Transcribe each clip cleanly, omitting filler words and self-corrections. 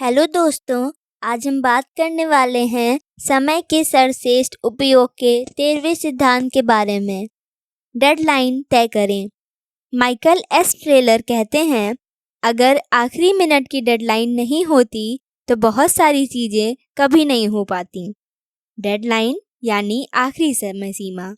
Hello दोस्तों, आज हम बात करने वाले हैं समय के सर्वश्रेष्ठ उपयोग के 13वें सिद्धांत के बारे में। डेडलाइन तय करें। माइकल एस ट्रेलर कहते हैं, अगर आखिरी मिनट की डेडलाइन नहीं होती तो बहुत सारी चीज़ें कभी नहीं हो पाती। डेडलाइन यानी आखिरी समय सीमा।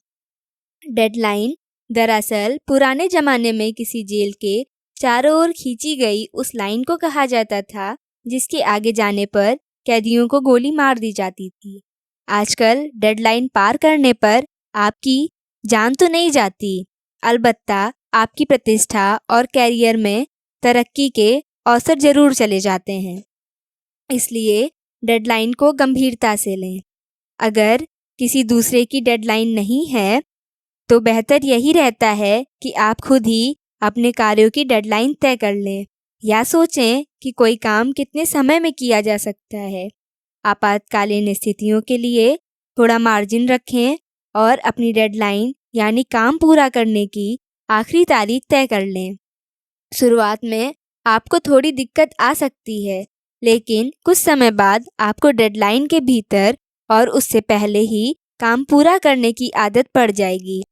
डेडलाइन दरअसल पुराने ज़माने में किसी जेल के चारों ओर खींची गई उस लाइन को कहा जाता था जिसके आगे जाने पर कैदियों को गोली मार दी जाती थी। आजकल डेडलाइन पार करने पर आपकी जान तो नहीं जाती, अलबत्ता आपकी प्रतिष्ठा और कैरियर में तरक्की के अवसर जरूर चले जाते हैं। इसलिए डेडलाइन को गंभीरता से लें। अगर किसी दूसरे की डेडलाइन नहीं है तो बेहतर यही रहता है कि आप खुद ही अपने कार्यों की डेडलाइन तय कर लें, या सोचें कि कोई काम कितने समय में किया जा सकता है। आपातकालीन स्थितियों के लिए थोड़ा मार्जिन रखें और अपनी डेडलाइन यानी काम पूरा करने की आखिरी तारीख तय कर लें। शुरुआत में आपको थोड़ी दिक्कत आ सकती है, लेकिन कुछ समय बाद आपको डेडलाइन के भीतर और उससे पहले ही काम पूरा करने की आदत पड़ जाएगी।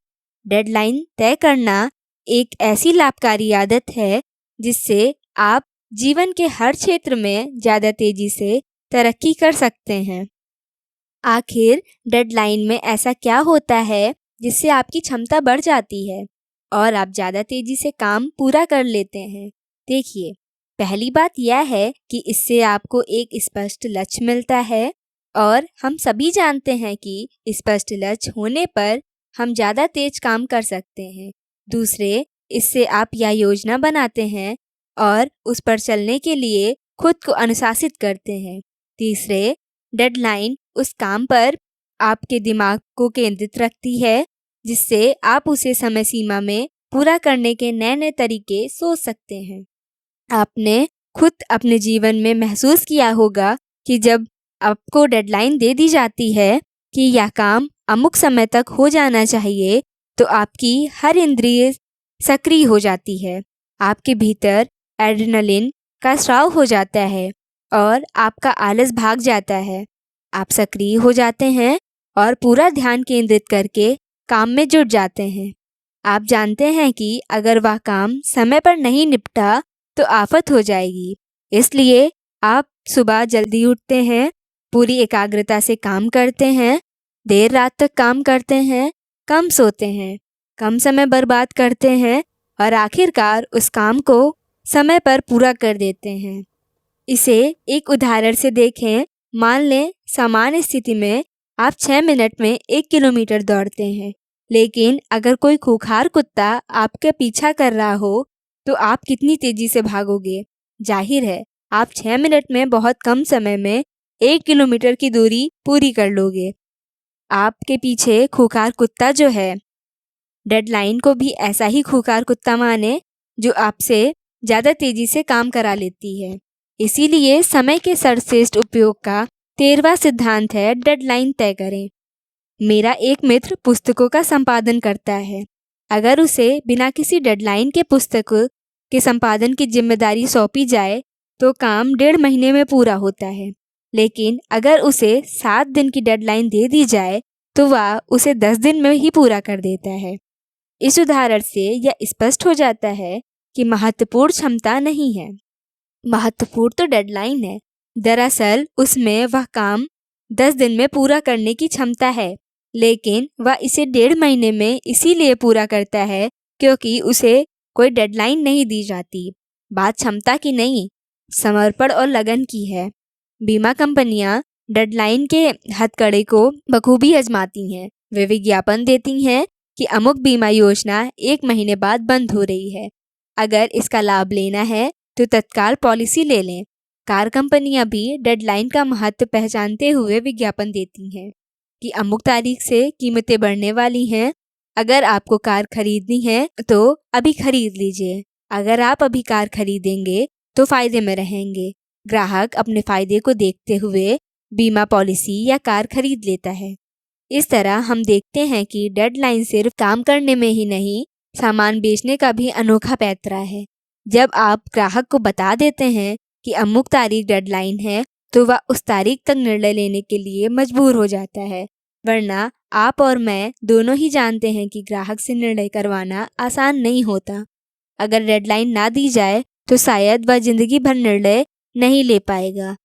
डेडलाइन तय करना एक ऐसी लाभकारी आदत है जिससे आप जीवन के हर क्षेत्र में ज़्यादा तेज़ी से तरक्की कर सकते हैं। आखिर डेडलाइन में ऐसा क्या होता है जिससे आपकी क्षमता बढ़ जाती है और आप ज़्यादा तेज़ी से काम पूरा कर लेते हैं? देखिए, पहली बात यह है कि इससे आपको एक स्पष्ट लक्ष्य मिलता है, और हम सभी जानते हैं कि स्पष्ट लक्ष्य होने पर हम ज़्यादा तेज काम कर सकते हैं। दूसरे, इससे आप यह योजना बनाते हैं और उस पर चलने के लिए खुद को अनुशासित करते हैं। तीसरे, डेडलाइन उस काम पर आपके दिमाग को केंद्रित रखती है जिससे आप उसे समय सीमा में पूरा करने के नए नए तरीके सोच सकते हैं। आपने खुद अपने जीवन में महसूस किया होगा कि जब आपको डेडलाइन दे दी जाती है कि यह काम अमुक समय तक हो जाना चाहिए, तो आपकी हर इंद्रिय सक्रिय हो जाती है। आपके भीतर एड्रेनलिन का स्राव हो जाता है और आपका आलस भाग जाता है। आप सक्रिय हो जाते हैं और पूरा ध्यान केंद्रित करके काम में जुट जाते हैं। आप जानते हैं कि अगर वह काम समय पर नहीं निपटा तो आफत हो जाएगी। इसलिए आप सुबह जल्दी उठते हैं, पूरी एकाग्रता से काम करते हैं, देर रात तक काम करते हैं, कम सोते हैं, कम समय बर्बाद करते हैं और आखिरकार उस काम को समय पर पूरा कर देते हैं। इसे एक उदाहरण से देखें। मान लें सामान्य स्थिति में आप 6 मिनट में 1 किलोमीटर दौड़ते हैं, लेकिन अगर कोई खूंखार कुत्ता आपके पीछा कर रहा हो तो आप कितनी तेजी से भागोगे? जाहिर है आप 6 मिनट में बहुत कम समय में 1 किलोमीटर की दूरी पूरी कर लोगे। आपके पीछे खूंखार कुत्ता जो है, डेडलाइन को भी ऐसा ही खूंखार कुत्ता माने जो आपसे ज़्यादा तेजी से काम करा लेती है। इसीलिए समय के सर्वश्रेष्ठ उपयोग का 13वां सिद्धांत है, डेडलाइन तय करें। मेरा एक मित्र पुस्तकों का संपादन करता है। अगर उसे बिना किसी डेडलाइन के पुस्तक के संपादन की जिम्मेदारी सौंपी जाए तो काम 1.5 महीने में पूरा होता है, लेकिन अगर उसे 7 दिन की डेडलाइन दे दी जाए तो वह उसे 10 दिन में ही पूरा कर देता है। इस उदाहरण से यह स्पष्ट हो जाता है कि महत्वपूर्ण क्षमता नहीं है, महत्वपूर्ण तो डेडलाइन है। दरअसल उसमें वह काम 10 दिन में पूरा करने की क्षमता है, लेकिन वह इसे 1.5 महीने में इसीलिए पूरा करता है क्योंकि उसे कोई डेडलाइन नहीं दी जाती। बात क्षमता की नहीं, समर्पण और लगन की है। बीमा कंपनियां डेडलाइन के हथकड़े को बखूबी आजमाती हैं। वे विज्ञापन देती हैं कि अमुक बीमा योजना 1 महीने बाद बंद हो रही है, अगर इसका लाभ लेना है तो तत्काल पॉलिसी ले लें। कार कंपनियां भी डेडलाइन का महत्व पहचानते हुए विज्ञापन देती हैं कि अमुक तारीख से कीमतें बढ़ने वाली हैं, अगर आपको कार खरीदनी है तो अभी खरीद लीजिए। अगर आप अभी कार खरीदेंगे तो फायदे में रहेंगे। ग्राहक अपने फायदे को देखते हुए बीमा पॉलिसी या कार खरीद लेता है। इस तरह हम देखते हैं कि डेडलाइन सिर्फ काम करने में ही नहीं, सामान बेचने का भी अनोखा पैंतरा है। जब आप ग्राहक को बता देते हैं कि अमुक तारीख डेडलाइन है तो वह उस तारीख तक निर्णय लेने के लिए मजबूर हो जाता है, वरना आप और मैं दोनों ही जानते हैं कि ग्राहक से निर्णय करवाना आसान नहीं होता। अगर डेडलाइन ना दी जाए तो शायद वह जिंदगी भर निर्णय नहीं ले पाएगा।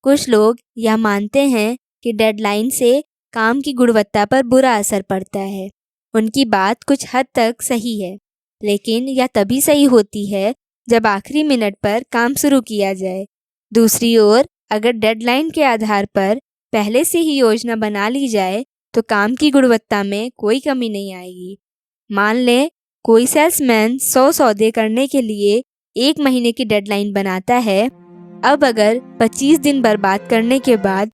कुछ लोग यह मानते हैं कि डेडलाइन से काम की गुणवत्ता पर बुरा असर पड़ता है। उनकी बात कुछ हद तक सही है, लेकिन यह तभी सही होती है जब आखिरी मिनट पर काम शुरू किया जाए। दूसरी ओर, अगर डेडलाइन के आधार पर पहले से ही योजना बना ली जाए तो काम की गुणवत्ता में कोई कमी नहीं आएगी। मान लें कोई सेल्समैन 100 सौदे करने के लिए 1 महीने की डेडलाइन बनाता है। अब अगर 25 दिन बर्बाद करने के बाद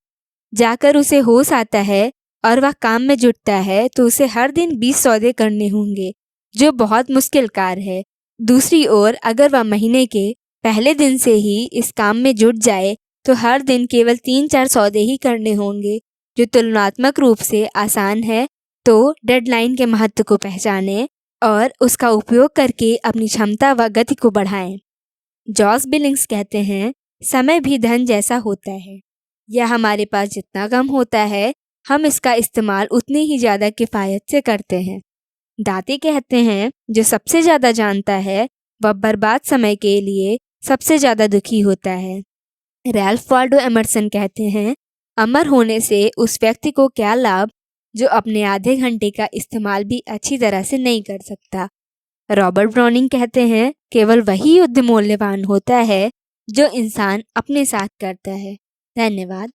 जाकर उसे होश आता है और वह काम में जुटता है तो उसे हर दिन 20 सौदे करने होंगे, जो बहुत मुश्किल कार्य है। दूसरी ओर, अगर वह महीने के पहले दिन से ही इस काम में जुट जाए तो हर दिन केवल 3-4 सौदे ही करने होंगे, जो तुलनात्मक रूप से आसान है। तो डेडलाइन के महत्व को पहचानें और उसका उपयोग करके अपनी क्षमता व गति को बढ़ाएं। जॉस बिलिंग्स कहते हैं, समय भी धन जैसा होता है। यह हमारे पास जितना कम होता है, हम इसका इस्तेमाल उतनी ही ज़्यादा किफ़ायत से करते हैं। दाती कहते हैं, जो सबसे ज़्यादा जानता है वह बर्बाद समय के लिए सबसे ज़्यादा दुखी होता है। रैल्फ वाल्डो एमर्सन कहते हैं, अमर होने से उस व्यक्ति को क्या लाभ जो अपने आधे घंटे का इस्तेमाल भी अच्छी तरह से नहीं कर सकता। रॉबर्ट ब्राउनिंग कहते हैं, केवल वही युद्ध मूल्यवान होता है जो इंसान अपने साथ करता है। धन्यवाद।